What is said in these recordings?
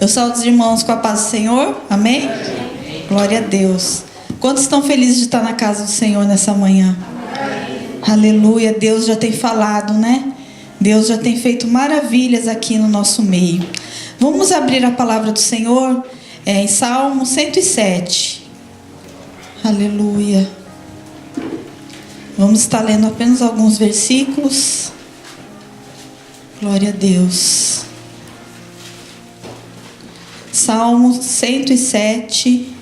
Eu saúdo os irmãos com a paz do Senhor. Amém? Glória a Deus. Quantos estão felizes de estar na casa do Senhor nessa manhã? Aleluia. Deus já tem falado, né? Deus já tem feito maravilhas aqui no nosso meio. Vamos abrir a palavra do Senhor em Salmo 107. Aleluia. Vamos estar lendo apenas alguns versículos. Glória a Deus. Salmo 107.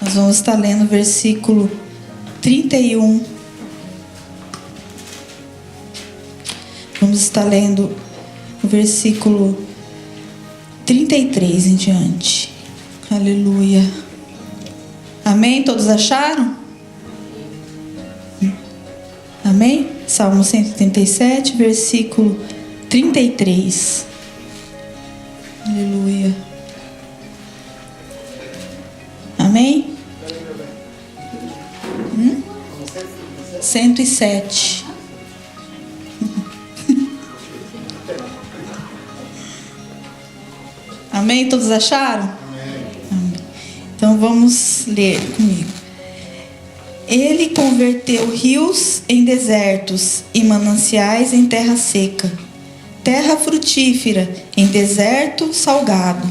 Nós vamos estar lendo o versículo 31. Vamos estar lendo o versículo 33 em diante. Aleluia. Amém? Todos acharam? Amém? Salmo 137, versículo 33. Aleluia. Amém? 107. Amém? Todos acharam? Amém. Então vamos ler comigo. Ele converteu rios em desertos e mananciais em terra seca, terra frutífera em deserto salgado,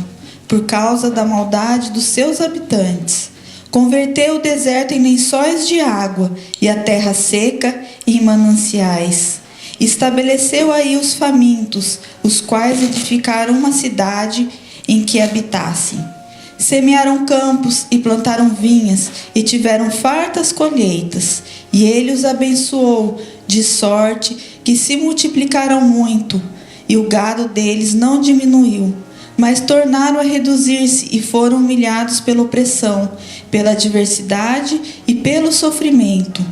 por causa da maldade dos seus habitantes. Converteu o deserto em lençóis de água e a terra seca em mananciais. Estabeleceu aí os famintos, os quais edificaram uma cidade em que habitassem. Semearam campos e plantaram vinhas e tiveram fartas colheitas. E ele os abençoou, de sorte que se multiplicaram muito, e o gado deles não diminuiu. Mas tornaram a reduzir-se e foram humilhados pela opressão, pela adversidade e pelo sofrimento.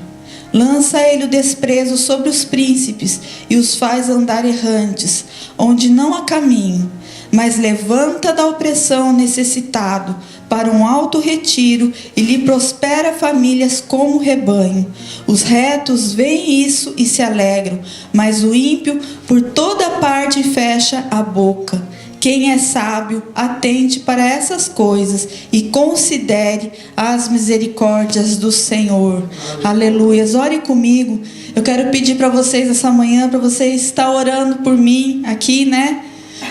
Lança ele o desprezo sobre os príncipes e os faz andar errantes, onde não há caminho. Mas levanta da opressão o necessitado para um alto retiro e lhe prospera famílias como rebanho. Os retos veem isso e se alegram, mas o ímpio por toda parte fecha a boca. Quem é sábio, atente para essas coisas e considere as misericórdias do Senhor. Aleluia. Ore comigo. Eu quero pedir para vocês essa manhã, para vocês estar orando por mim aqui, né?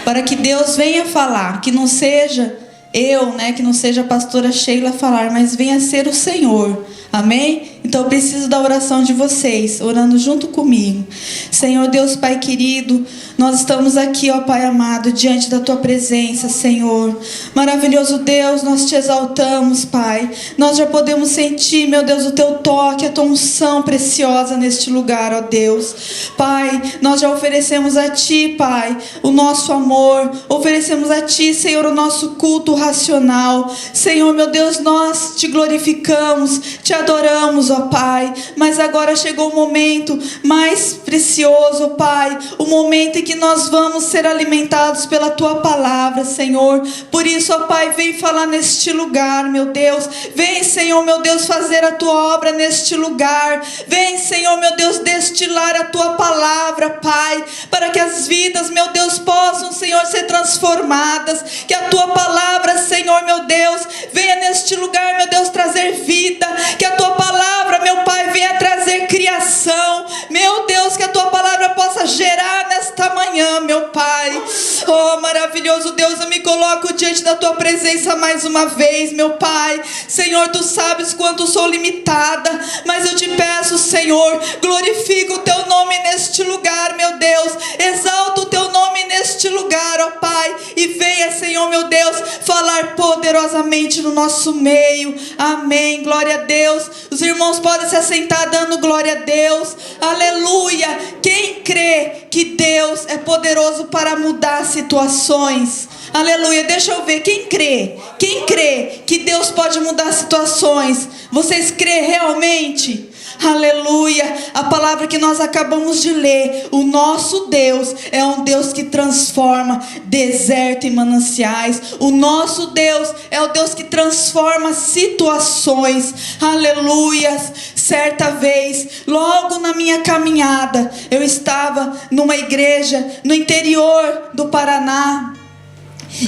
Para que Deus venha falar, que não seja eu, né, que não seja a pastora Sheila falar, mas venha ser o Senhor. Amém? Então eu preciso da oração de vocês, orando junto comigo. Senhor Deus Pai querido, nós estamos aqui, ó Pai amado, diante da Tua presença, Senhor. Maravilhoso Deus, nós Te exaltamos, Pai. Nós já podemos sentir, meu Deus, o Teu toque, a Tua unção preciosa neste lugar, ó Deus. Pai, nós já oferecemos a Ti, Pai, o nosso amor. Oferecemos a Ti, Senhor, o nosso culto racional. Senhor, meu Deus, nós Te glorificamos, Te adoramos, ó Pai, mas agora chegou o momento mais precioso, Pai, o momento em que nós vamos ser alimentados pela Tua palavra, Senhor. Por isso, ó Pai, vem falar neste lugar, meu Deus. Vem, Senhor, meu Deus, fazer a Tua obra neste lugar. Vem, Senhor, meu Deus, destilar a Tua palavra, Pai, para que as vidas, meu Deus, possam, Senhor, ser transformadas. Que a Tua palavra, Senhor, meu Deus, venha neste lugar, meu Deus, trazer vida. Que a Tua palavra, meu Pai, venha trazer criação. Meu Deus, que a Tua palavra possa gerar nesta manhã, meu Pai. Oh, maravilhoso Deus, eu me coloco diante da Tua presença mais uma vez, meu Pai. Senhor, Tu sabes quanto sou limitada, mas eu Te peço, Senhor, glorifica o Teu nome neste lugar, meu Deus. Exalta o Teu nome neste lugar, ó Pai. E venha, Senhor, meu Deus, falar poderosamente no nosso meio. Amém, glória a Deus. Os irmãos podem se assentar dando glória a Deus. Aleluia. Quem crê que Deus é poderoso para mudar situações? Aleluia. Deixa eu ver. Quem crê? Quem crê que Deus pode mudar situações? Vocês crê realmente? Aleluia. A palavra que nós acabamos de ler, o nosso Deus é um Deus que transforma deserto em mananciais. O nosso Deus é o Deus que transforma situações. Aleluia. Certa vez, logo na minha caminhada, eu estava numa igreja no interior do Paraná.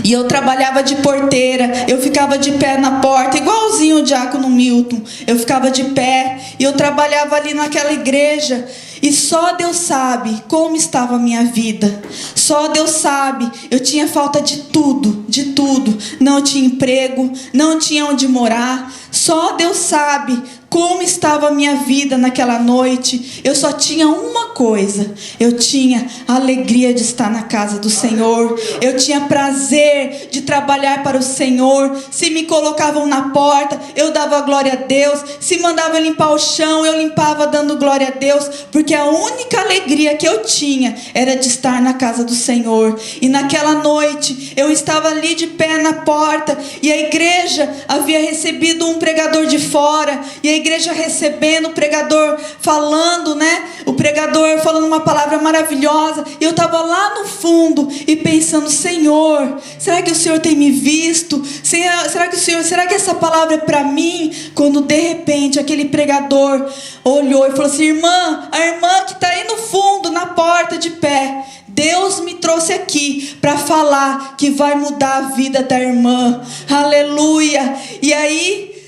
E eu trabalhava de porteira, eu ficava de pé na porta, igualzinho o diácono Milton. Eu ficava de pé e eu trabalhava ali naquela igreja. E só Deus sabe como estava a minha vida. Só Deus sabe. Eu tinha falta de tudo, de tudo. Não tinha emprego, não tinha onde morar. Só Deus sabe como estava a minha vida naquela noite. Eu só tinha uma coisa: eu tinha a alegria de estar na casa do Senhor. Eu tinha prazer de trabalhar para o Senhor. Se me colocavam na porta, eu dava glória a Deus. Se mandavam limpar o chão, eu limpava dando glória a Deus, porque a única alegria que eu tinha era de estar na casa do Senhor. E naquela noite eu estava ali de pé na porta, e a igreja havia recebido um pregador de fora, e a igreja recebendo o pregador falando, né? O pregador falando uma palavra maravilhosa. E eu estava lá no fundo e pensando: Senhor, será que o Senhor tem me visto? Será que essa palavra é para mim? Quando de repente aquele pregador olhou e falou assim: irmã, a irmã que está aí no fundo, na porta de pé, Deus me trouxe aqui para falar que vai mudar a vida da irmã. Aleluia. E aí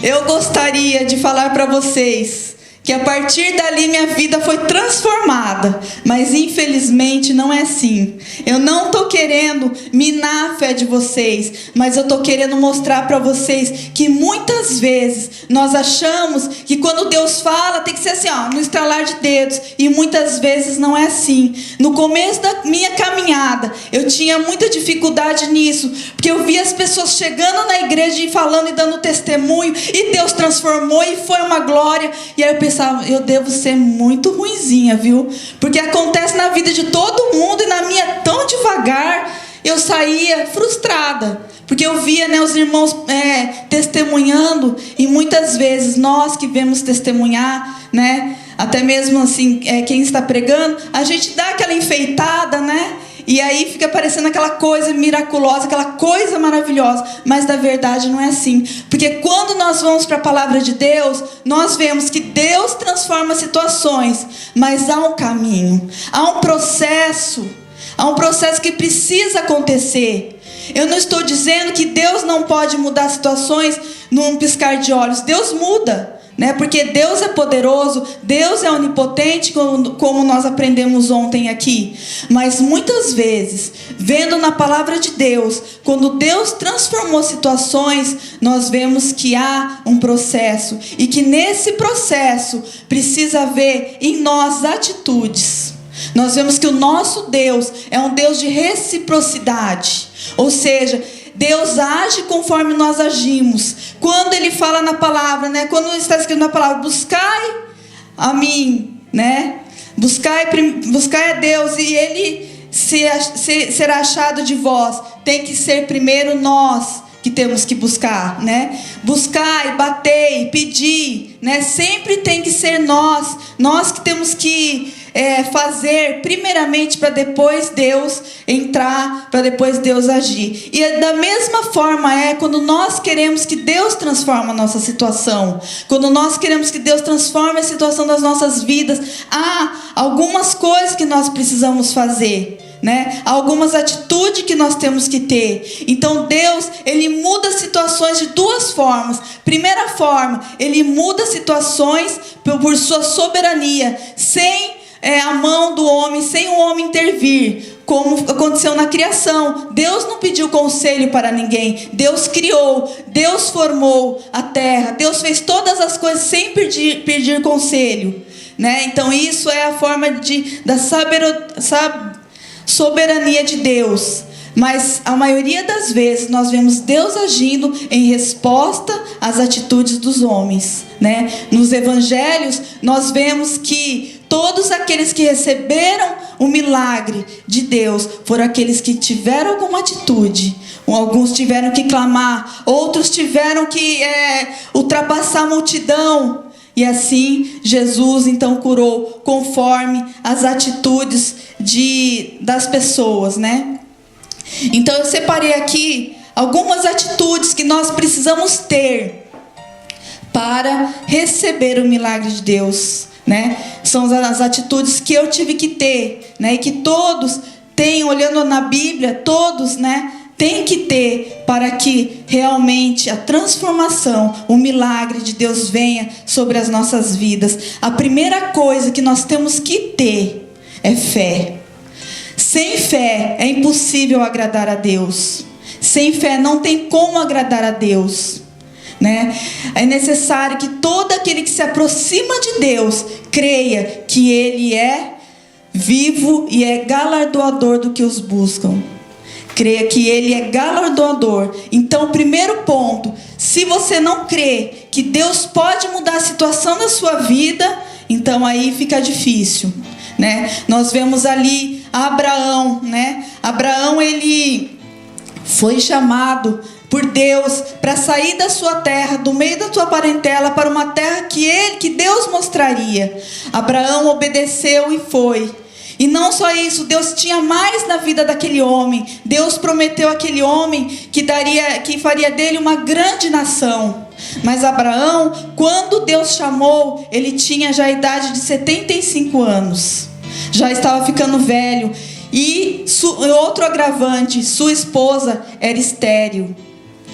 eu gostaria de falar para vocês que a partir dali minha vida foi transformada, mas infelizmente não é assim. Eu não estou querendo minar a fé de vocês, mas eu estou querendo mostrar para vocês que muitas vezes nós achamos que quando Deus fala tem que ser assim, no estralar de dedos, e muitas vezes não é assim. No começo da minha caminhada eu tinha muita dificuldade nisso, porque eu via as pessoas chegando na igreja e falando e dando testemunho, e Deus transformou e foi uma glória. E aí eu pensava: eu devo ser muito ruinzinha, viu? Porque acontece na vida de todo mundo, e na minha tão devagar. Eu saía frustrada, porque eu via, né, os irmãos testemunhando, e muitas vezes nós que vemos testemunhar, né, até mesmo assim, quem está pregando, a gente dá aquela enfeitada, né? E aí fica parecendo aquela coisa miraculosa, aquela coisa maravilhosa. Mas na verdade não é assim. Porque quando nós vamos para a palavra de Deus, nós vemos que Deus transforma situações. Mas há um caminho, há um processo que precisa acontecer. Eu não estou dizendo que Deus não pode mudar situações num piscar de olhos. Deus muda, né? Porque Deus é poderoso, Deus é onipotente, como nós aprendemos ontem aqui. Mas muitas vezes, vendo na palavra de Deus, quando Deus transformou situações, nós vemos que há um processo, e que nesse processo precisa haver em nós atitudes. Nós vemos que o nosso Deus é um Deus de reciprocidade, ou seja, Deus age conforme nós agimos. Quando Ele fala na palavra, né? Quando está escrito na palavra: buscai a mim, né? Buscai a Deus e Ele será achado de vós. Tem que ser primeiro nós que temos que buscar, né? Buscai, batei, pedi, né? Sempre tem que ser nós que temos que fazer primeiramente, para depois Deus entrar, para depois Deus agir. E da mesma forma quando nós queremos que Deus transforme a nossa situação, quando nós queremos que Deus transforme a situação das nossas vidas, há algumas coisas que nós precisamos fazer, né? Algumas atitudes que nós temos que ter. Então Deus, Ele muda situações de duas formas. Primeira forma, Ele muda situações por sua soberania, sem a mão do homem, sem o homem intervir, como aconteceu na criação. Deus não pediu conselho para ninguém. Deus criou, Deus formou a terra, Deus fez todas as coisas sem pedir conselho, né? Então isso é a forma da soberania de Deus. Mas a maioria das vezes nós vemos Deus agindo em resposta às atitudes dos homens, né? Nos evangelhos nós vemos que todos aqueles que receberam o milagre de Deus foram aqueles que tiveram alguma atitude. Alguns tiveram que clamar, outros tiveram que ultrapassar a multidão. E assim Jesus então curou conforme as atitudes das pessoas, né? Então eu separei aqui algumas atitudes que nós precisamos ter para receber o milagre de Deus, né? São as atitudes que eu tive que ter, né? E que todos tem, olhando na Bíblia, todos, né, tem que ter para que realmente a transformação, o milagre de Deus venha sobre as nossas vidas. A primeira coisa que nós temos que ter é fé. Sem fé é impossível agradar a Deus. Sem fé não tem como agradar a Deus, né? É necessário que todo aquele que se aproxima de Deus creia que Ele é vivo e é galardoador do que os buscam. Creia que Ele é galardoador. Então, o primeiro ponto, se você não crê que Deus pode mudar a situação da sua vida, então aí fica difícil, né? Nós vemos ali Abraão, né? Abraão, ele foi chamado por Deus para sair da sua terra, do meio da sua parentela, para uma terra que Deus mostraria. Abraão obedeceu e foi. E não só isso, Deus tinha mais na vida daquele homem. Deus prometeu àquele homem que faria dele uma grande nação. Mas Abraão, quando Deus chamou, ele tinha já a idade de 75 anos. Já estava ficando velho. E outro agravante, sua esposa era estéril,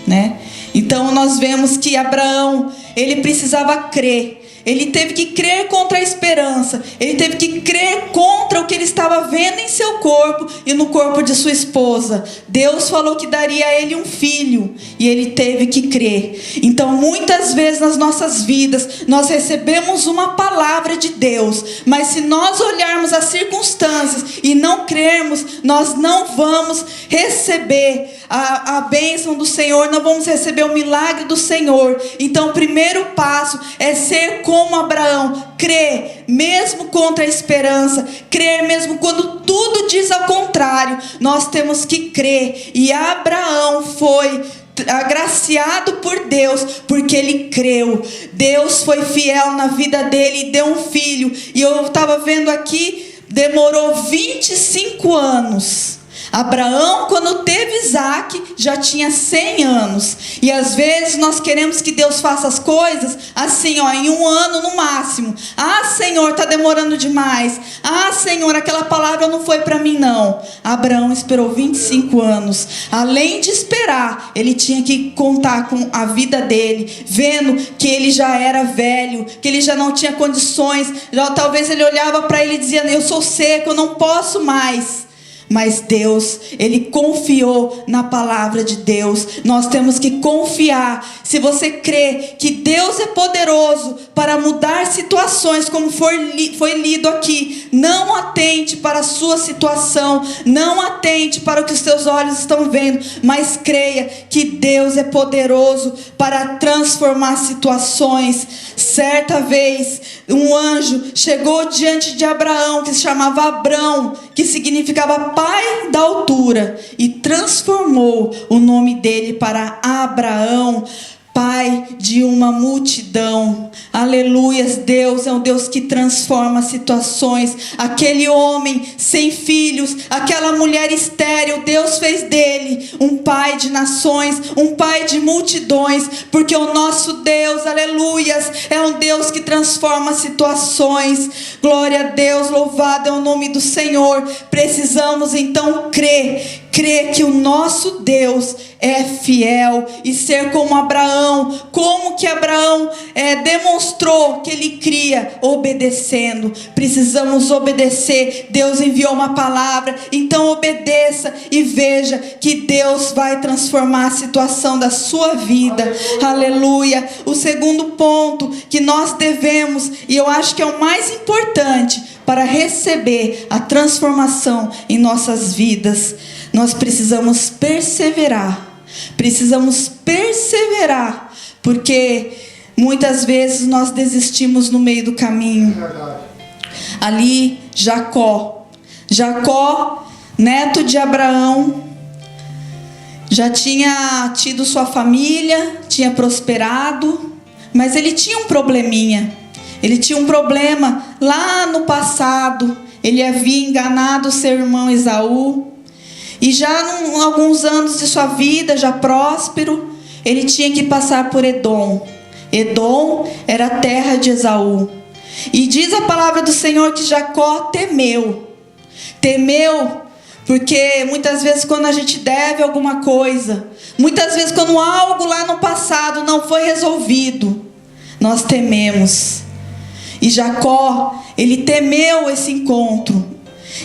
né? Então nós vemos que Abraão, ele precisava crer. Ele teve que crer contra a esperança. Ele teve que crer contra o que ele estava vendo em seu corpo e no corpo de sua esposa. Deus falou que daria a ele um filho e ele teve que crer. Então muitas vezes nas nossas vidas nós recebemos uma palavra de Deus, mas se nós olharmos as circunstâncias e não crermos, nós não vamos receber a bênção do Senhor, não vamos receber o milagre do Senhor. Então o primeiro passo é ser como Abraão, crer mesmo contra a esperança, crer mesmo quando tudo diz ao contrário. Nós temos que crer. E Abraão foi agraciado por Deus porque ele creu. Deus foi fiel na vida dele e deu um filho. E eu estava vendo aqui, demorou 25 anos. Abraão, quando teve Isaac, já tinha 100 anos. E às vezes nós queremos que Deus faça as coisas assim, ó, em 1 ano no máximo. Ah, Senhor, está demorando demais. Ah, Senhor, aquela palavra não foi para mim não. Abraão esperou 25 anos. Além de esperar, ele tinha que contar com a vida dele, vendo que ele já era velho, que ele já não tinha condições. Talvez ele olhava para ele e dizia: eu sou seco, eu não posso mais. Mas Deus, Ele confiou na palavra de Deus. Nós temos que confiar. Se você crê que Deus é poderoso para mudar situações, como foi lido aqui, não atente para a sua situação, não atente para o que os seus olhos estão vendo, mas creia que Deus é poderoso para transformar situações. Certa vez, um anjo chegou diante de Abraão, que se chamava Abrão, que significava pai da altura, e transformou o nome dele para Abraão, pai de uma multidão. Aleluias, Deus é um Deus que transforma situações. Aquele homem sem filhos, aquela mulher estéril, Deus fez dele um pai de nações, um pai de multidões, porque o nosso Deus, aleluias, é um Deus que transforma situações. Glória a Deus, louvado é o nome do Senhor. Precisamos então crer que o nosso Deus é fiel e ser como Abraão. Como que Abraão demonstrou que ele cria? Obedecendo. Precisamos obedecer. Deus enviou uma palavra, então obedeça e veja que Deus vai transformar a situação da sua vida. Aleluia. O segundo ponto que nós devemos, e eu acho que é o mais importante para receber a transformação em nossas vidas, nós precisamos perseverar. Precisamos perseverar, porque muitas vezes nós desistimos no meio do caminho. Ali, Jacó, neto de Abraão, já tinha tido sua família, tinha prosperado, mas ele tinha um probleminha. Ele tinha um problema lá no passado. Ele havia enganado seu irmão Esaú. E já em alguns anos de sua vida, já próspero, ele tinha que passar por Edom. Edom era a terra de Esaú. E diz a palavra do Senhor que Jacó temeu. Temeu Porque muitas vezes quando a gente deve alguma coisa, muitas vezes quando algo lá no passado não foi resolvido, nós tememos. E Jacó, ele temeu esse encontro.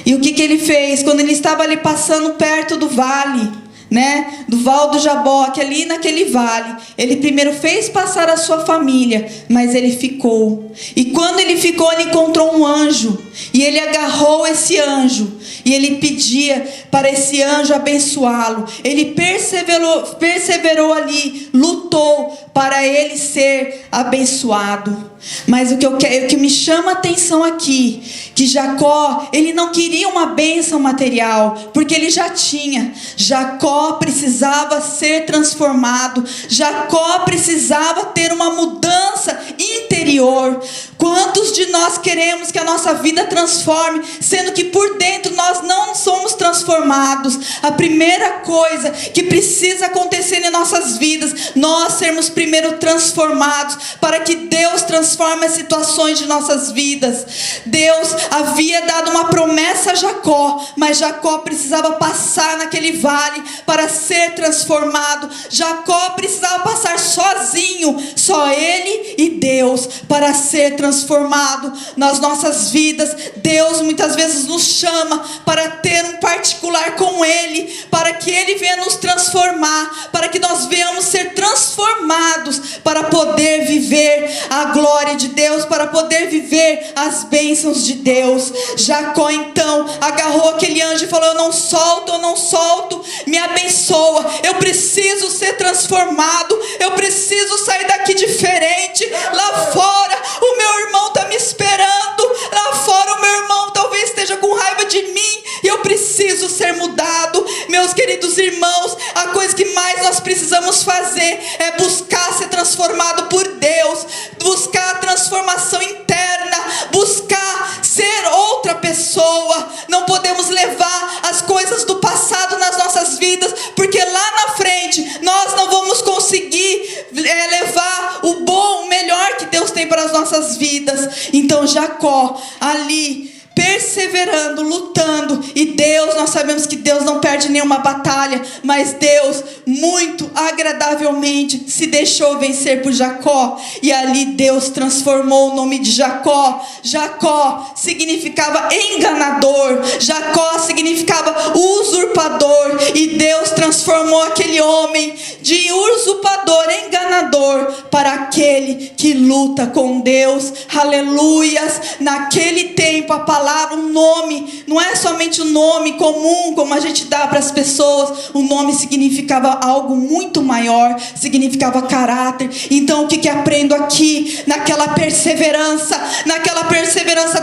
E o que ele fez? Quando ele estava ali passando perto do vale, né, do Val do Jaboque, ali naquele vale, ele primeiro fez passar a sua família, mas ele ficou. E quando ele ficou, ele encontrou um anjo, e ele agarrou esse anjo, e ele pedia para esse anjo abençoá-lo. Ele perseverou ali, lutou para ele ser abençoado. Mas o que me chama a atenção aqui, que Jacó, ele não queria uma bênção material, porque ele já tinha. Jacó precisava ser transformado. Jacó precisava ter uma mudança interior. Quantos de nós queremos que a nossa vida transforme, sendo que por dentro nós não somos transformados? A primeira coisa que precisa acontecer em nossas vidas, nós sermos primeiro transformados, para que Deus transforme as situações de nossas vidas. Deus havia dado uma promessa a Jacó, mas Jacó precisava passar naquele vale para ser transformado. Jacó precisava passar sozinho, só ele e Deus, para ser transformado nas nossas vidas. Deus muitas vezes nos chama para ter um particular com Ele, para que Ele venha nos transformar, para que nós venhamos ser transformados, para poder viver a glória de Deus, para poder viver as bênçãos de Deus. Jacó então agarrou aquele anjo e falou: eu não solto, me abençoa, eu preciso ser transformado, eu preciso sair daqui diferente. Lá fora o meu irmão está me esperando, lá fora o meu irmão talvez esteja com raiva de mim, e eu preciso ser mudado. Meus queridos irmãos, a coisa que mais nós precisamos fazer é buscar ser transformado por Deus, buscar a transformação interna, buscar ser outra pessoa. Não podemos levar as coisas do passado nas nossas vidas, porque lá na frente nós não vamos conseguir levar o bom, o melhor que Deus tem para as nossas vidas. Então Jacó ali perseverando, lutando, e Deus, nós sabemos que Deus não perde nenhuma batalha, mas Deus muito agradavelmente se deixou vencer por Jacó, e ali Deus transformou o nome de Jacó. Jacó significava enganador, Jacó significava usurpador, e Deus transformou aquele homem de usurpador, enganador, para aquele que luta com Deus. Aleluias. Naquele tempo a palavra, um nome, não é somente um nome comum como a gente dá para as pessoas. O nome significava algo muito maior, significava caráter. Então o que aprendo aqui? Naquela perseverança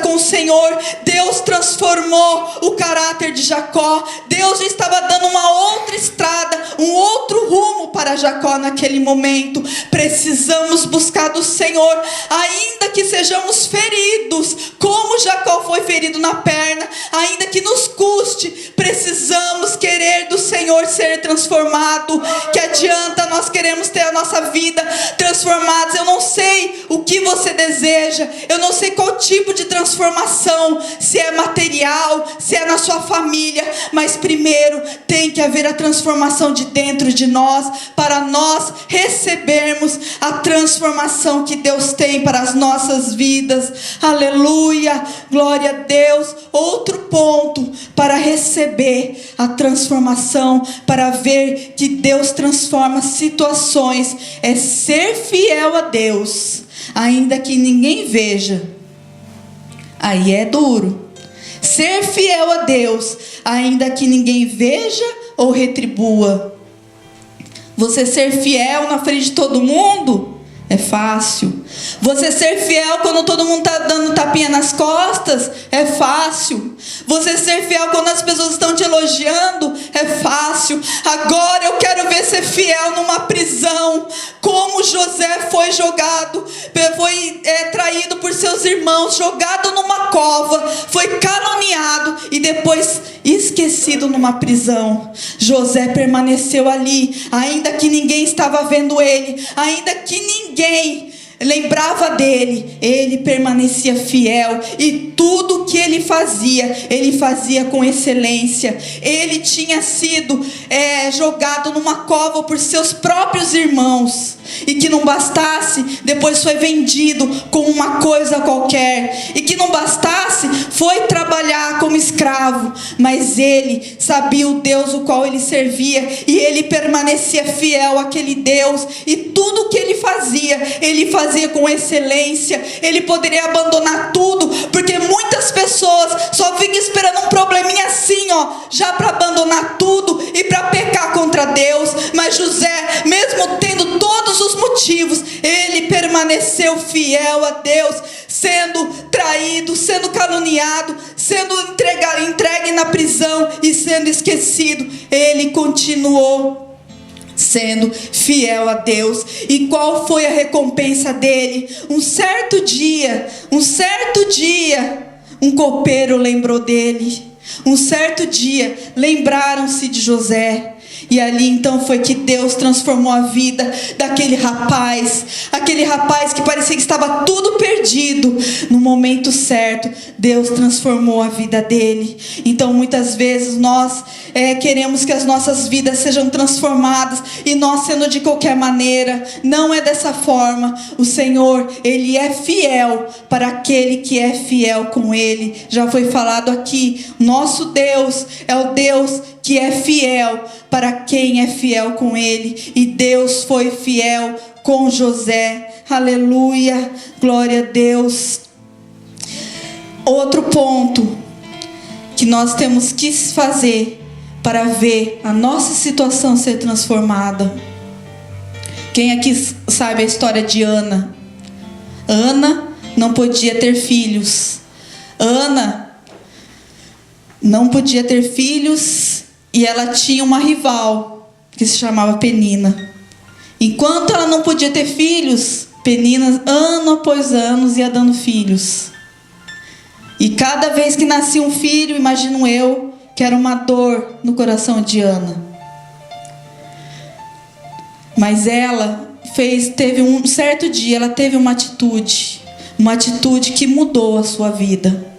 com o Senhor, Deus transformou o caráter de Jacó. Deus estava dando uma outra estrada, um outro rumo para Jacó naquele momento. Precisamos buscar do Senhor, ainda que sejamos feridos, como Jacó foi ferido na perna, ainda que nos custe, precisamos querer do Senhor ser transformado. Que adianta nós queremos ter a nossa vida transformada? Eu não sei o que você deseja, eu não sei qual tipo de transformação, se é material, se é na sua família, mas primeiro tem que haver a transformação de dentro de nós, para nós recebermos a transformação que Deus tem para as nossas vidas. Aleluia, glória a Deus. Outro ponto para receber a transformação, para ver que Deus transforma situações, é ser fiel a Deus, ainda que ninguém veja. Aí é duro. Ser fiel a Deus, ainda que ninguém veja ou retribua. Você ser fiel na frente de todo mundo é fácil. Você ser fiel quando todo mundo está dando tapinha nas costas é fácil. Você ser fiel quando as pessoas estão te elogiando é fácil. Agora eu quero ver ser fiel numa prisão, como José foi jogado, foi traído por seus irmãos, jogado numa cova, foi caluniado e depois esquecido numa prisão. José permaneceu ali, ainda que ninguém estava vendo ele, ainda que ninguém lembrava dele, ele permanecia fiel, e tudo que ele fazia com excelência. Ele tinha sido jogado numa cova por seus próprios irmãos, e que não bastasse, depois foi vendido como uma coisa qualquer, e que não bastasse, foi trabalhar como escravo. Mas ele sabia o Deus o qual ele servia, e ele permanecia fiel àquele Deus, e tudo que ele fazia com excelência. Ele poderia abandonar tudo, porque muitas pessoas só ficam esperando um probleminha assim, já para abandonar tudo e para pecar contra Deus. Mas José, mesmo tendo todos os motivos, ele permaneceu fiel a Deus, sendo traído, sendo caluniado, sendo entregue na prisão e sendo esquecido. Ele continuou sendo fiel a Deus. E qual foi a recompensa dele? Um certo dia, um copeiro lembrou dele. Um certo dia, lembraram-se de José. E ali então foi que Deus transformou a vida daquele rapaz. Aquele rapaz que parecia que estava tudo perdido. No momento certo, Deus transformou a vida dele. Então muitas vezes nós queremos que as nossas vidas sejam transformadas, e nós sendo de qualquer maneira. Não é dessa forma. O Senhor, Ele é fiel para aquele que é fiel com Ele. Já foi falado aqui, nosso Deus é o Deus que é fiel para quem é fiel com Ele. E Deus foi fiel com José. Aleluia, glória a Deus. Outro ponto que nós temos que fazer para ver a nossa situação ser transformada. Quem aqui sabe a história de Ana? Ana não podia ter filhos. Ana não podia ter filhos, e ela tinha uma rival que se chamava Penina. Enquanto ela não podia ter filhos, Penina, ano após ano, ia dando filhos. E cada vez que nascia um filho, imagino eu, que era uma dor no coração de Ana. Mas ela teve um certo dia, ela teve uma atitude que mudou a sua vida.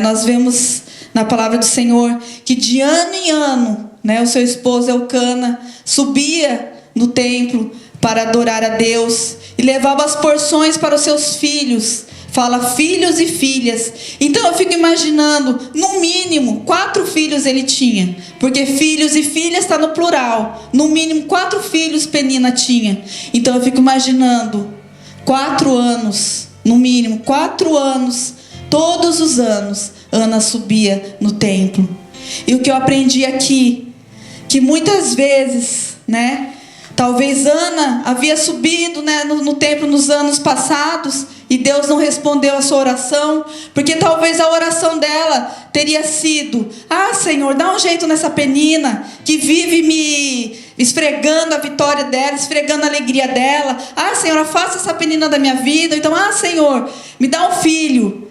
Nós vemos na palavra do Senhor que de ano em ano, o seu esposo Elcana subia no templo para adorar a Deus e levava as porções para os seus filhos. Fala filhos e filhas. Então eu fico imaginando, no mínimo 4 filhos ele tinha, porque filhos e filhas está no plural. No mínimo 4 filhos Penina tinha. Então eu fico imaginando 4 anos, no mínimo 4 anos, todos os anos Ana subia no templo. E o que eu aprendi aqui, que muitas vezes, talvez Ana havia subido no templo nos anos passados, e Deus não respondeu a sua oração, porque talvez a oração dela teria sido: Senhor, dá um jeito nessa Penina, que vive me esfregando a vitória dela, esfregando a alegria dela. Senhor, faça essa Penina da minha vida. Então, Senhor, me dá um filho.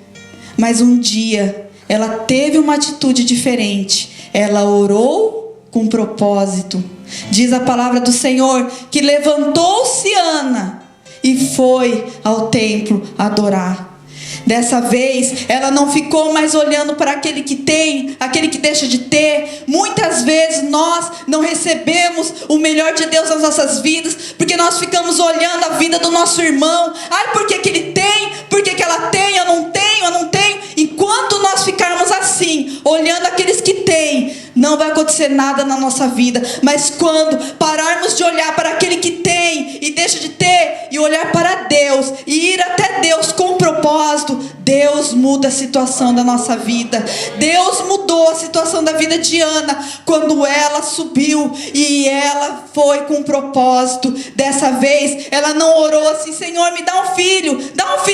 Mas um dia ela teve uma atitude diferente. Ela orou com propósito. Diz a palavra do Senhor que levantou-se Ana e foi ao templo adorar. Dessa vez, ela não ficou mais olhando para aquele que tem, aquele que deixa de ter. Muitas vezes nós não recebemos o melhor de Deus nas nossas vidas, porque nós ficamos olhando a vida do nosso irmão. Por que que ele tem? Por que que ela tem? Eu não tenho. Enquanto nós ficarmos assim, olhando aqueles que têm, não vai acontecer nada na nossa vida. Mas quando pararmos de olhar para aquele que tem e deixa de ter, e olhar para Deus e ir até Deus com propósito, Deus muda a situação da nossa vida. Deus mudou a situação da vida de Ana quando ela subiu e ela foi com propósito. Dessa vez ela não orou assim: Senhor, me dá um filho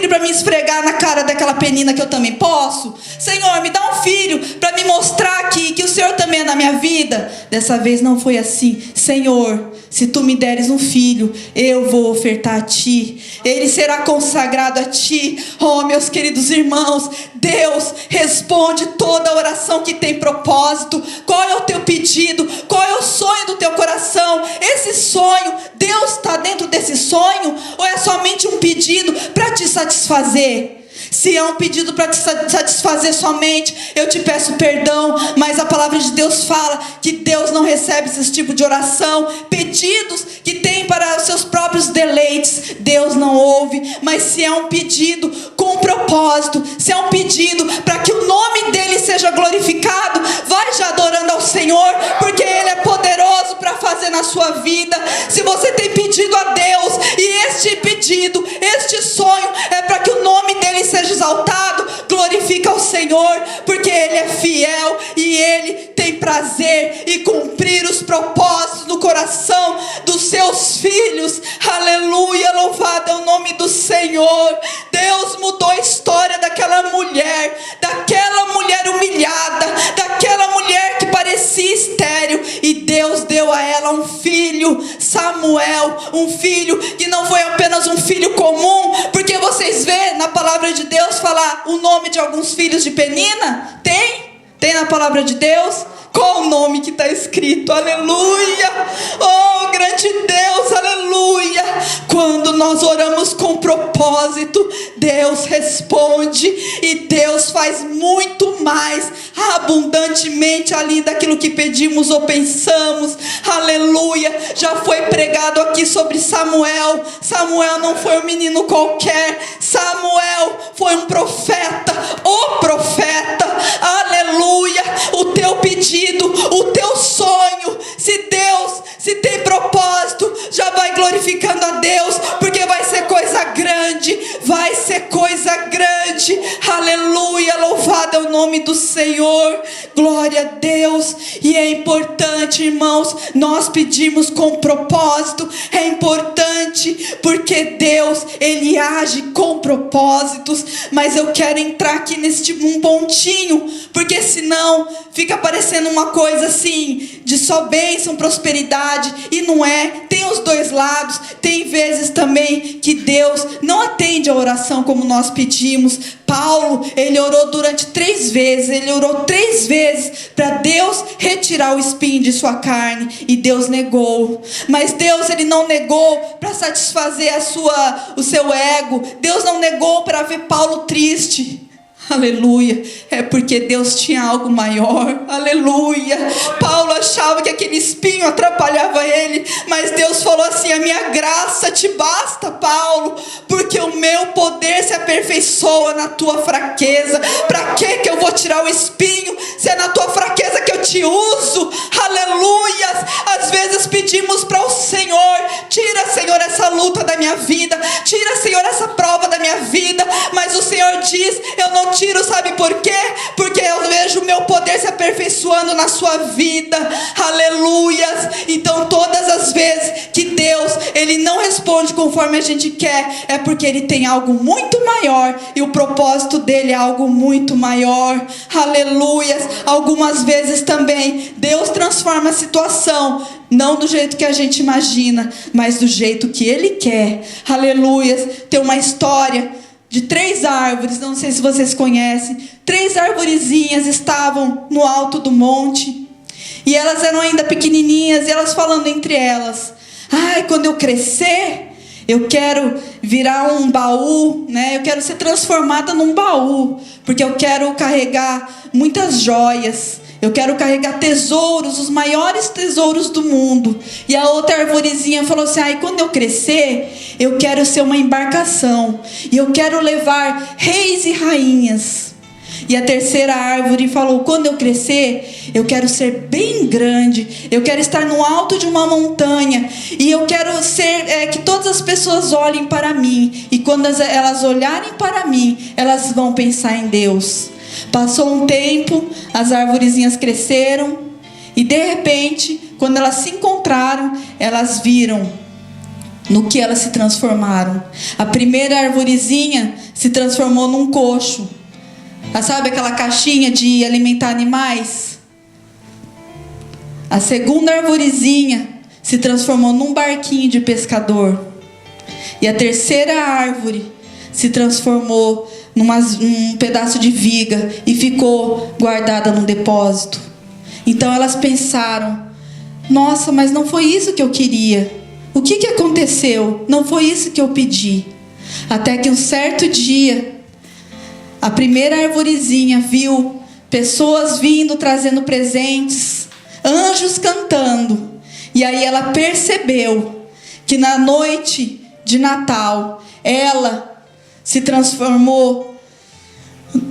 para me esfregar na cara daquela Penina que eu também posso. Senhor, me dá um filho para me mostrar aqui que o Senhor também é na minha vida. Dessa vez não foi assim: Senhor, se tu me deres um filho, eu vou ofertar a ti, ele será consagrado a ti. Meus queridos irmãos, Deus responde toda oração que tem propósito. Qual é o teu pedido? Qual é o sonho do teu coração? Esse sonho, Deus está dentro desse sonho? Ou é somente um pedido pedido para te satisfazer. Se é um pedido para te satisfazer somente, eu te peço perdão, mas a palavra de Deus fala que Deus não recebe esse tipo de oração. Pedidos que tem para os seus próprios deleites, Deus não ouve. Mas se é um pedido com propósito, se é um pedido para que o nome dele seja glorificado, vai já adorando ao Senhor, porque ele é poderoso para fazer na sua vida. Se você tem pedido a Deus, e este pedido, este sonho é para que o nome dele seja exaltado, glorifica ao Senhor, porque ele é fiel e ele tem prazer em cumprir os propósitos no coração dos seus filhos. Aleluia, louvado é o nome do Senhor. Deus mudou a história daquela mulher humilhada, daquela mulher que parecia estéril, e Deus deu a ela um filho, Samuel, um filho que não foi apenas um filho comum, porque vocês vê na palavra de Deus falar o nome de alguns filhos de Penina? Tem na palavra de Deus? Qual o nome que está escrito? Aleluia! Oh, grande Deus, aleluia! Quando nós oramos com propósito, Deus responde, e Deus faz muito mais, abundantemente, além daquilo que pedimos ou pensamos. Aleluia! Já foi pregado aqui sobre Samuel. Samuel não foi um menino qualquer. Samuel foi um profeta, o profeta. Aleluia! O teu pedido, o teu sonho, se tem propósito, já vai glorificando a Deus, porque vai ser coisa grande, vai ser coisa grande. Aleluia, louvado é o nome do Senhor, glória a Deus. E é importante, irmãos, nós pedimos com propósito. É importante porque Deus, ele age com propósitos. Mas eu quero entrar aqui um pontinho, porque senão fica parecendo uma coisa assim, de só bênção, prosperidade, e não é. Tem os dois lados. Tem vezes também que Deus não atende a oração como nós pedimos. Paulo, ele orou durante 3 vezes, ele orou 3 vezes para Deus retirar o espinho de sua carne, e Deus negou. Mas Deus, ele não negou para satisfazer o seu ego. Deus não negou para ver Paulo triste. Aleluia, é porque Deus tinha algo maior. Aleluia. Paulo achava que aquele espinho atrapalhava ele, mas Deus falou assim: a minha graça te basta, Paulo, porque o meu poder se aperfeiçoa na tua fraqueza. Para que eu vou tirar o espinho, se é na tua fraqueza que eu te uso? Aleluia. Às vezes pedimos para o Senhor: tira, Senhor, essa luta da minha vida, tira, Senhor, essa prova da minha vida. Mas o Senhor diz: eu não tiro, sabe por quê? Porque eu vejo o meu poder se aperfeiçoando na sua vida. Aleluias. Então todas as vezes que Deus, ele não responde conforme a gente quer, é porque ele tem algo muito maior, e o propósito dele é algo muito maior. Aleluias. Algumas vezes também Deus transforma a situação, não do jeito que a gente imagina, mas do jeito que ele quer. Aleluias. Tem uma história de 3 árvores, não sei se vocês conhecem. 3 arvorezinhas estavam no alto do monte, e elas eram ainda pequenininhas, e elas falando entre elas: ai, quando eu crescer, eu quero virar um baú, né? Eu quero ser transformada num baú, porque eu quero carregar muitas joias. Eu quero carregar tesouros, os maiores tesouros do mundo. E a outra arvorezinha falou assim: ai, quando eu crescer, eu quero ser uma embarcação, e eu quero levar reis e rainhas. E a terceira árvore falou: quando eu crescer, eu quero ser bem grande, eu quero estar no alto de uma montanha, e eu quero ser que todas as pessoas olhem para mim, e quando elas olharem para mim, elas vão pensar em Deus. Passou um tempo, as arvorezinhas cresceram, e de repente, quando elas se encontraram, elas viram no que elas se transformaram. A primeira arvorezinha se transformou num coxo. Sabe aquela caixinha de alimentar animais? A segunda arvorezinha se transformou num barquinho de pescador. E a terceira árvore se transformou num pedaço de viga e ficou guardada num depósito. Então elas pensaram: nossa, mas não foi isso que eu queria. O que aconteceu? Não foi isso que eu pedi. Até que um certo dia, a primeira arvorezinha viu pessoas vindo trazendo presentes, anjos cantando. E aí ela percebeu que na noite de Natal, ela se transformou,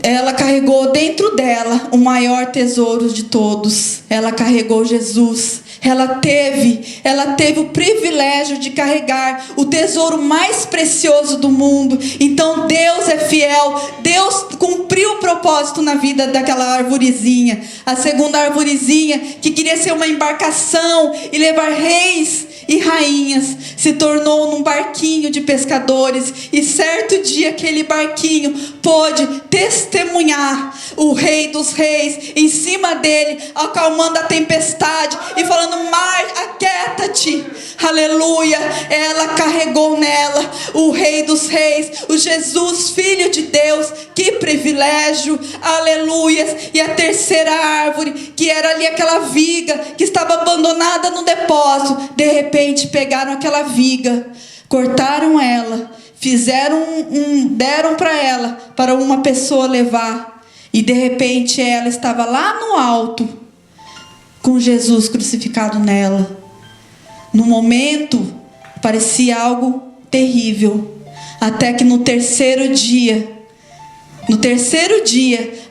ela carregou dentro dela o maior tesouro de todos. Ela carregou Jesus. Ela teve o privilégio de carregar o tesouro mais precioso do mundo. Então Deus é fiel. Deus cumpriu o propósito na vida daquela arvorezinha. A segunda arvorezinha, que queria ser uma embarcação e levar reis e rainhas, se tornou num barquinho de pescadores. E certo dia aquele barquinho pôde testemunhar o Rei dos Reis em cima dele, acalmando a tempestade e falando: mar, aquieta-te. Aleluia. Ela carregou nela o Rei dos Reis, o Jesus, Filho de Deus. Que privilégio. Aleluia. E a terceira árvore, que era ali aquela viga que estava abandonada no depósito, de repente pegaram aquela viga, cortaram ela, deram para ela, para uma pessoa levar. E de repente ela estava lá no alto, com Jesus crucificado nela. No momento, parecia algo terrível. Até que no terceiro dia,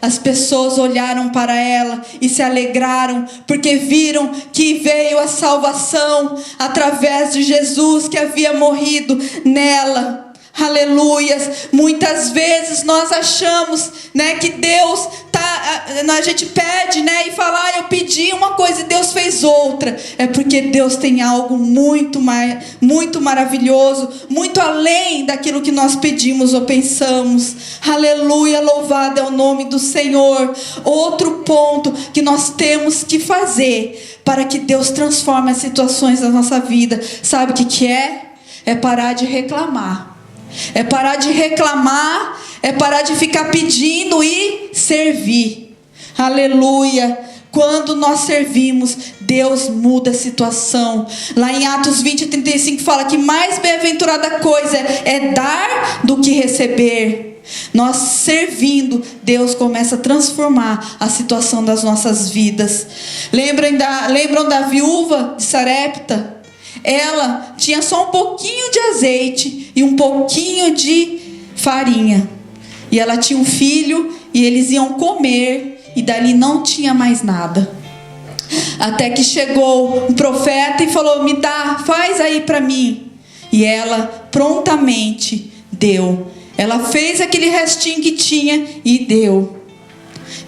as pessoas olharam para ela e se alegraram, porque viram que veio a salvação através de Jesus, que havia morrido nela. Aleluias. Muitas vezes nós achamos, que Deus a gente pede, e fala: eu pedi uma coisa e Deus fez outra. É porque Deus tem algo muito maravilhoso, muito além daquilo que nós pedimos ou pensamos. Aleluia, louvado é o nome do Senhor. Outro ponto que nós temos que fazer para que Deus transforme as situações da nossa vida, sabe o que é? É parar de reclamar. É parar de reclamar, é parar de ficar pedindo e servir. Aleluia. Quando nós servimos, Deus muda a situação. Lá em Atos 20:35 fala que mais bem-aventurada coisa é dar do que receber. Nós servindo, Deus começa a transformar a situação das nossas vidas. Lembram da viúva de Sarepta? Ela tinha só um pouquinho de azeite e um pouquinho de farinha. E ela tinha um filho e eles iam comer e dali não tinha mais nada. Até que chegou um profeta e falou: me dá, faz aí para mim. E ela prontamente deu. Ela fez aquele restinho que tinha e deu.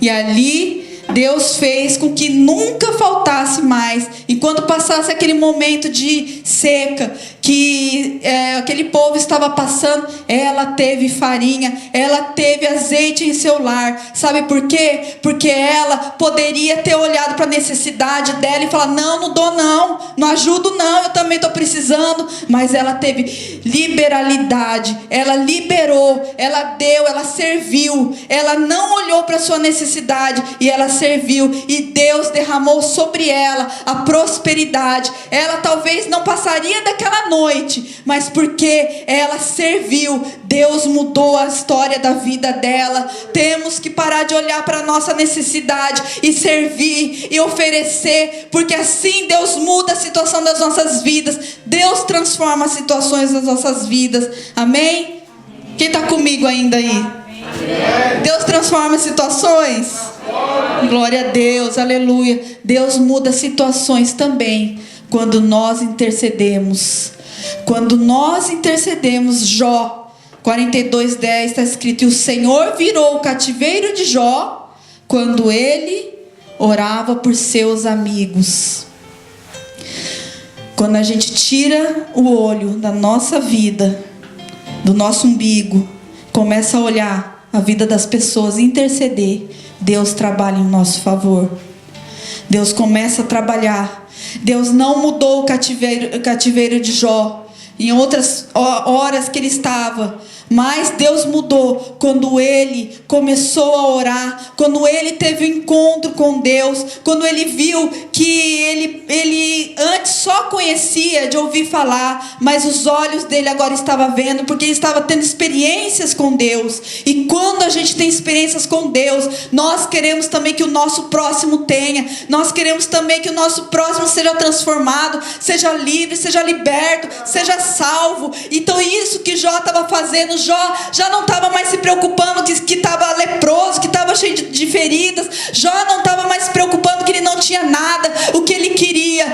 E ali Deus fez com que nunca faltasse mais. Enquanto passasse aquele momento de seca que aquele povo estava passando, ela teve farinha, ela teve azeite em seu lar. Sabe por quê? Porque ela poderia ter olhado para a necessidade dela e falar: não dou não ajudo não, eu também estou precisando. Mas ela teve liberalidade, ela liberou, ela deu, ela serviu. Ela não olhou para a sua necessidade e ela serviu, e Deus derramou sobre ela a prosperidade. Ela talvez não passaria daquela noite, mas porque ela serviu, Deus mudou a história da vida dela. Temos que parar de olhar para a nossa necessidade e servir e oferecer, porque assim Deus muda a situação das nossas vidas. Deus transforma as situações das nossas vidas. Amém? Quem está comigo ainda aí? Deus transforma situações? Glória a Deus, aleluia. Deus muda situações também quando nós intercedemos. Quando nós intercedemos, Jó 42:10 está escrito: e o Senhor virou o cativeiro de Jó quando ele orava por seus amigos. Quando a gente tira o olho da nossa vida, do nosso umbigo, começa a olhar a vida das pessoas, interceder, Deus trabalha em nosso favor. Deus começa a trabalhar. Deus não mudou o cativeiro de Jó. em outras horas que ele estava. Mas Deus mudou quando ele começou a orar, quando ele teve um encontro com Deus, quando ele viu que ele antes só conhecia de ouvir falar, mas os olhos dele agora estavam vendo, porque ele estava tendo experiências com Deus. E quando a gente tem experiências com Deus, nós queremos também que o nosso próximo tenha, nós queremos também que o nosso próximo seja transformado, seja livre, seja liberto, seja salvo. Então isso que Jó estava fazendo, Jó já não estava mais se preocupando que estava leproso, que estava cheio de feridas. Jó não estava mais se preocupando que ele não tinha nada. O que ele queria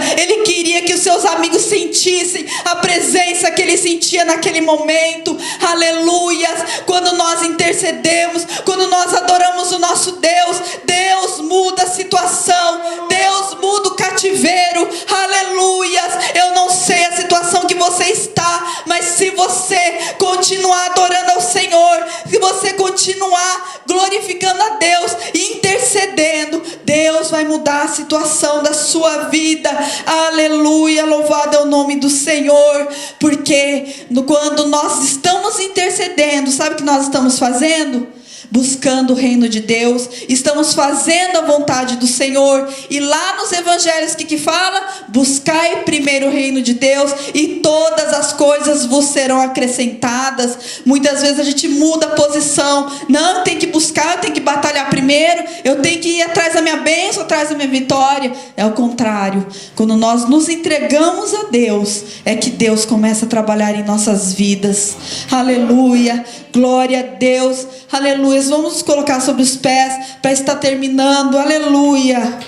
que os seus amigos sentissem a presença que ele sentia naquele momento. Aleluias. Quando nós intercedemos, quando nós adoramos o nosso Deus, Deus muda a situação, Deus muda o cativeiro. Aleluias. Eu não sei a situação que você está, mas se você continuar adorando ao Senhor, se você continuar glorificando a Deus, intercedendo, Deus vai mudar a situação da sua vida. Aleluia, louvado é o nome do Senhor. Porque quando nós estamos intercedendo, sabe o que nós estamos fazendo? Buscando o reino de Deus, estamos fazendo a vontade do Senhor. E lá nos evangelhos que fala? Buscai primeiro o reino de Deus e todas as coisas vos serão acrescentadas. Muitas vezes a gente muda a posição. Não, eu tenho que buscar, eu tenho que batalhar primeiro, eu tenho que ir atrás da minha bênção, atrás da minha vitória. É o contrário. Quando nós nos entregamos a Deus, é que Deus começa a trabalhar em nossas vidas. Aleluia, glória a Deus. Aleluia. Vamos nos colocar sobre os pés para estar terminando. Aleluia.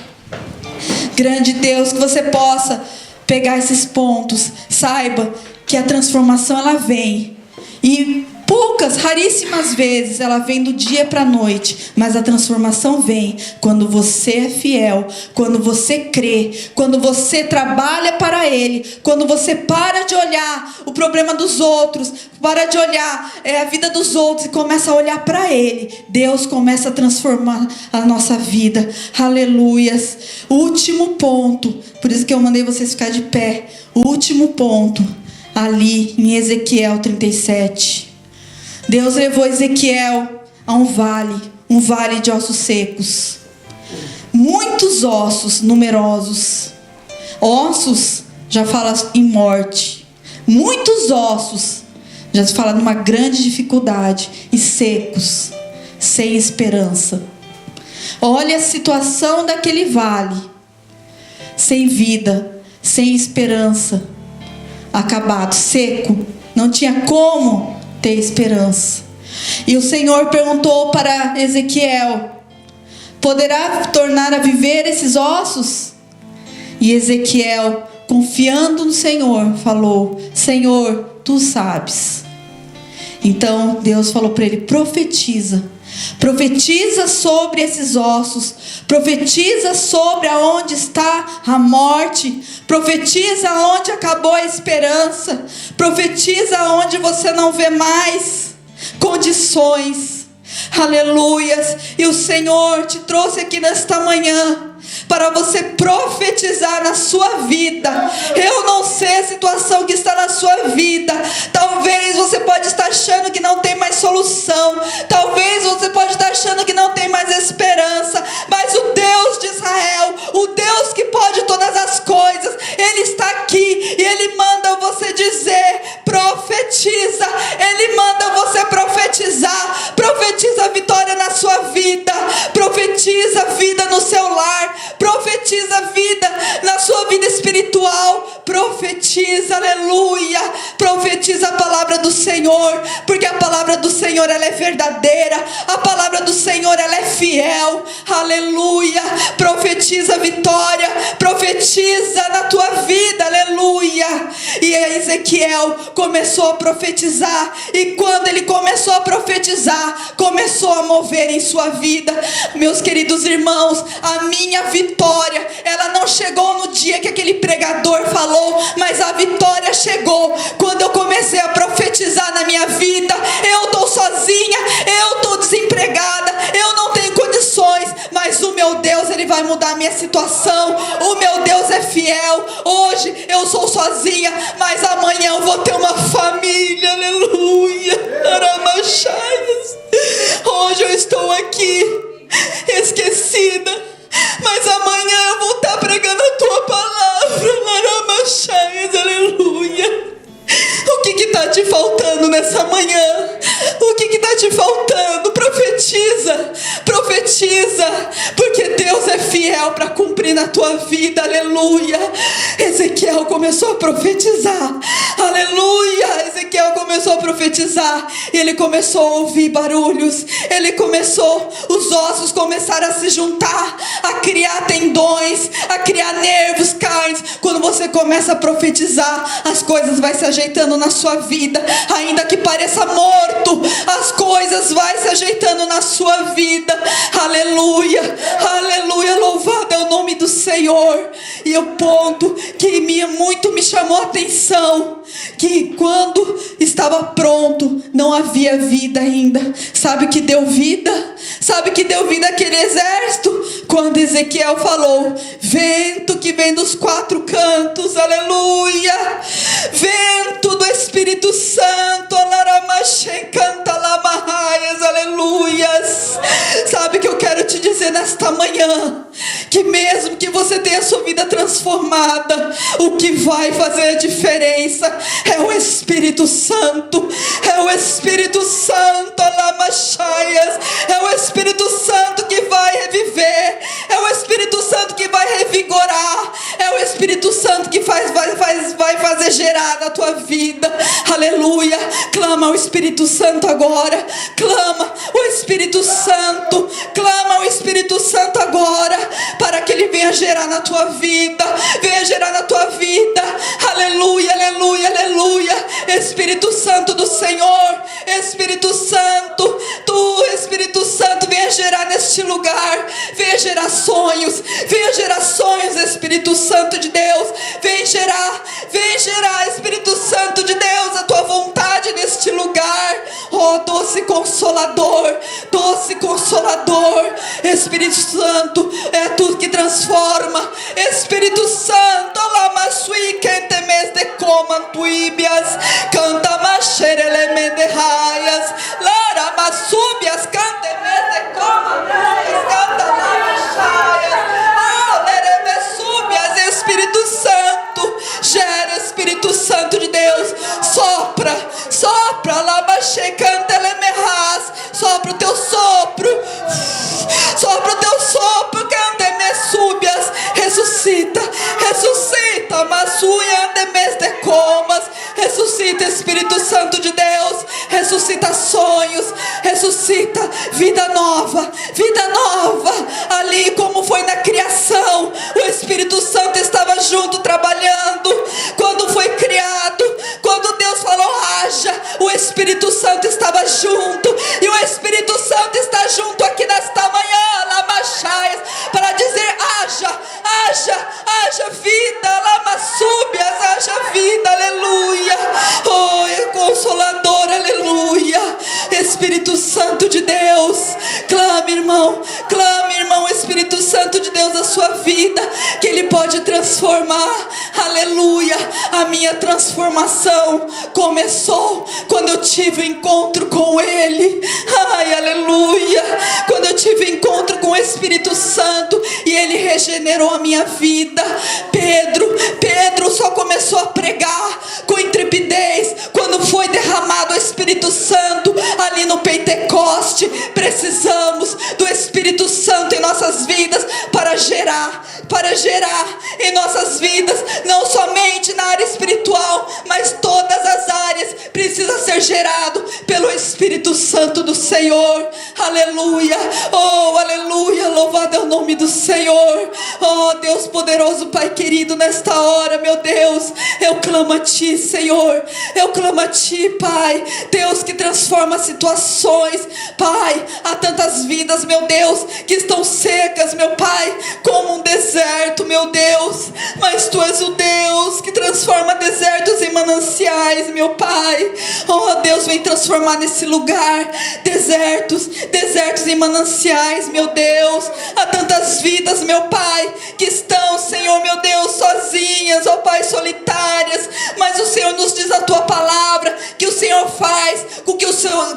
Grande Deus, que você possa pegar esses pontos. Saiba que a transformação ela vem. E poucas, raríssimas vezes ela vem do dia para a noite, mas a transformação vem quando você é fiel, quando você crê, quando você trabalha para Ele, quando você para de olhar o problema dos outros, para de olhar a vida dos outros e começa a olhar para Ele. Deus começa a transformar a nossa vida. Aleluias. O último ponto, por isso que eu mandei vocês ficar de pé. O último ponto, ali em Ezequiel 37. Deus levou Ezequiel a um vale de ossos secos. Muitos ossos, numerosos. Ossos já fala em morte. Muitos ossos já se fala de uma grande dificuldade. E secos, sem esperança. Olha a situação daquele vale. Sem vida, sem esperança. Acabado, seco. Não tinha como ter esperança. E o Senhor perguntou para Ezequiel: poderá tornar a viver esses ossos? E Ezequiel, confiando no Senhor, falou: Senhor, tu sabes. Então Deus falou para ele: profetiza. Profetiza sobre esses ossos. Profetiza sobre aonde está a morte. Profetiza aonde acabou a esperança. Profetiza aonde você não vê mais condições. Aleluias. E o Senhor te trouxe aqui nesta manhã para você profetizar na sua vida. Eu não sei a situação que está na sua vida. Talvez você pode estar achando que não tem mais solução. Talvez você pode estar achando que não tem mais esperança. Mas o Deus de Israel, o Deus que pode todas as coisas, Ele está aqui e Ele manda você dizer: profetiza. Ele manda você profetizar. Profetiza a vitória na sua vida. Profetiza a vida no seu lar. Profetiza a vida na sua vida espiritual. Profetiza, aleluia. Profetiza a palavra do Senhor, porque a palavra do Senhor ela é verdadeira. A palavra do Senhor ela é fiel. Aleluia. Profetiza a vitória. Profetiza na tua vida, aleluia. E Ezequiel começou a profetizar. E quando ele começou a profetizar, começou a mover em sua vida. Meus queridos irmãos, a minha vitória, ela não chegou no dia que aquele pregador falou, mas a vitória chegou quando eu comecei a profetizar na minha vida. Eu estou sozinha, eu estou desempregada, eu não tenho condições, mas o meu Deus, Ele vai mudar a minha situação. O meu Deus é fiel. Hoje eu eu sou sozinha, mas amanhã eu vou ter uma família, aleluia. Aramachaias. Hoje eu estou aqui, esquecida, mas amanhã eu vou estar pregando a tua palavra, Aramachaias, aleluia. O que está te faltando nessa manhã? O que está te faltando? Profetiza, profetiza, porque Deus é fiel para cumprir na tua vida, aleluia. Ezequiel começou a profetizar, aleluia. Ezequiel começou a profetizar e ele começou a ouvir barulhos, os ossos começaram a se juntar, a criar tendões, a criar nervos, carnes. Quando você começa a profetizar, as coisas vão se ajeitando na sua vida, ainda que pareça morto, as coisas vão se ajeitando na sua vida, aleluia, aleluia, louvado é o nome do Senhor. E o ponto que muito me chamou a atenção, que quando estava pronto, não havia vida ainda. Sabe o que deu vida? Sabe o que deu vida àquele exército? Quando Ezequiel falou: vento que vem dos quatro cantos, aleluia, vento do Espírito Santo, aleluias. Sabe o que eu quero te dizer nesta manhã? Que mesmo que você tenha a sua vida transformada, o que vai fazer a diferença é o Espírito Santo, é o Espírito Santo, alamachaias, é o Espírito Santo que vai reviver, é o Espírito Santo que vai revigorar, é o Espírito Santo que vai fazer gerar na tua vida, aleluia. Clama ao Espírito Santo agora, clama o Espírito Santo, clama o Espírito Santo agora, para que ele venha gerar na tua vida, venha gerar na tua vida, aleluia, aleluia, aleluia. Espírito Santo do Senhor, Espírito Santo, tu, Espírito Santo, venha gerar neste lugar, venha gerar sonhos, Espírito Santo de Deus, vem gerar, Espírito Santo de Deus, a tua vontade neste lugar. Oh, doce consolador, Espírito Santo, é tu que transforma, Espírito Santo, alamasui kentemes de comantuíbias, canta macherele de raias, lara masubias, cantemes de comantuíbias, canta lamachaias, oh, lereme subias. Espírito Santo, gera, Espírito Santo de Deus, sopra, lamache cantelemerras, sopra o teu sopro, canteme súbias, ressuscita, massuia andemes de comas, ressuscita, Espírito Santo de Deus, ressuscita sonhos, ressuscita vida nova, ali como foi na criação, o Espírito Santo estava junto trabalhando, quando foi criado, quando Deus falou haja, o Espírito Santo estava junto, e o Espírito Santo está junto aqui nesta manhã, lamachaias, para dizer haja vida, lamassúbias, haja vida, aleluia. Oh, é consolador, aleluia. Espírito Santo de Deus, clame, irmão, Espírito Santo de Deus, a sua vida, que Ele pode transformar, aleluia. A minha transformação começou quando eu tive encontro com Ele, ai, aleluia, quando eu tive encontro com o Espírito Santo, e Ele regenerou a minha vida. Pedro só começou a pregar com intrepidez quando foi derramado o Espírito Santo ali no Pentecoste. Precisamos do Espírito Santo em nossas vidas para gerar em nossas vidas, não somente na área espiritual, mas todas as áreas precisa ser gerado pelo Espírito Santo do Senhor, aleluia, oh, aleluia, louvado é o nome do Senhor. Oh, Deus poderoso, Pai querido, nesta hora, meu Deus, eu clamo a Ti, Senhor, eu clamo a Ti, Pai, Deus que transforma situações, Pai, há tantas vidas, meu Deus, que estão secas, meu Pai, como um deserto, deserto, meu Deus, mas Tu és o Deus que transforma desertos em mananciais, meu Pai. Oh Deus, vem transformar nesse lugar desertos em mananciais, meu Deus. Há tantas vidas, meu Pai, que estão, Senhor, meu Deus, sozinhas, ó Pai, solitárias, mas o Senhor nos diz a Tua palavra que o Senhor faz com que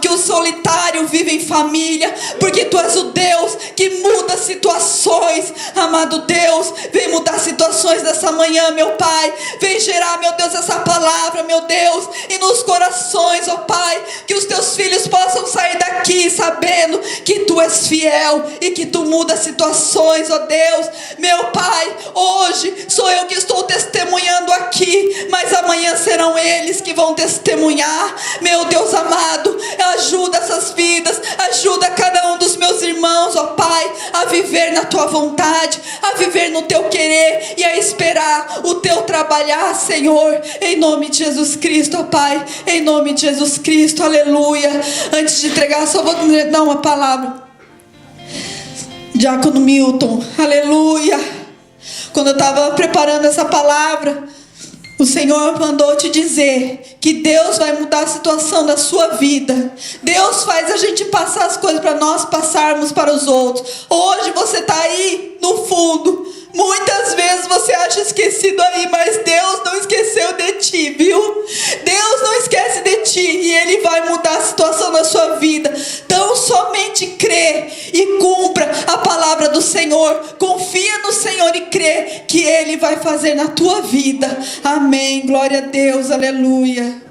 o solitário viva em família, porque Tu és o Deus que muda situações. Amado Deus, vem mudar situações nessa manhã, meu Pai. Vem gerar, meu Deus, essa palavra, meu Deus, e nos corações, ó Pai, que os Teus filhos possam sair daqui sabendo que Tu és fiel e que Tu muda situações, ó Deus. Meu Pai, hoje sou eu que estou testemunhando aqui, mas amanhã serão eles que vão testemunhar. Meu Deus amado, ajuda essas vidas, ajuda cada um dos meus irmãos, ó Pai, a viver na Tua vontade, a viver no Teu querer e a esperar o Teu trabalhar, Senhor, em nome de Jesus Cristo, ó Pai, em nome de Jesus Cristo, aleluia. Antes de entregar, só vou dar uma palavra. Diácono Milton, aleluia. Quando eu estava preparando essa palavra, o Senhor mandou te dizer que Deus vai mudar a situação da sua vida. Deus faz a gente passar as coisas para nós passarmos para os outros. Hoje você está aí no fundo. Muitas vezes você acha esquecido aí, mas Deus não esqueceu de ti, viu? Deus não esquece de ti e Ele vai mudar a situação da sua vida. Então somente crê e cumpra a palavra do Senhor. Confia no Senhor e crê que Ele vai fazer na tua vida. Amém. Glória a Deus. Aleluia.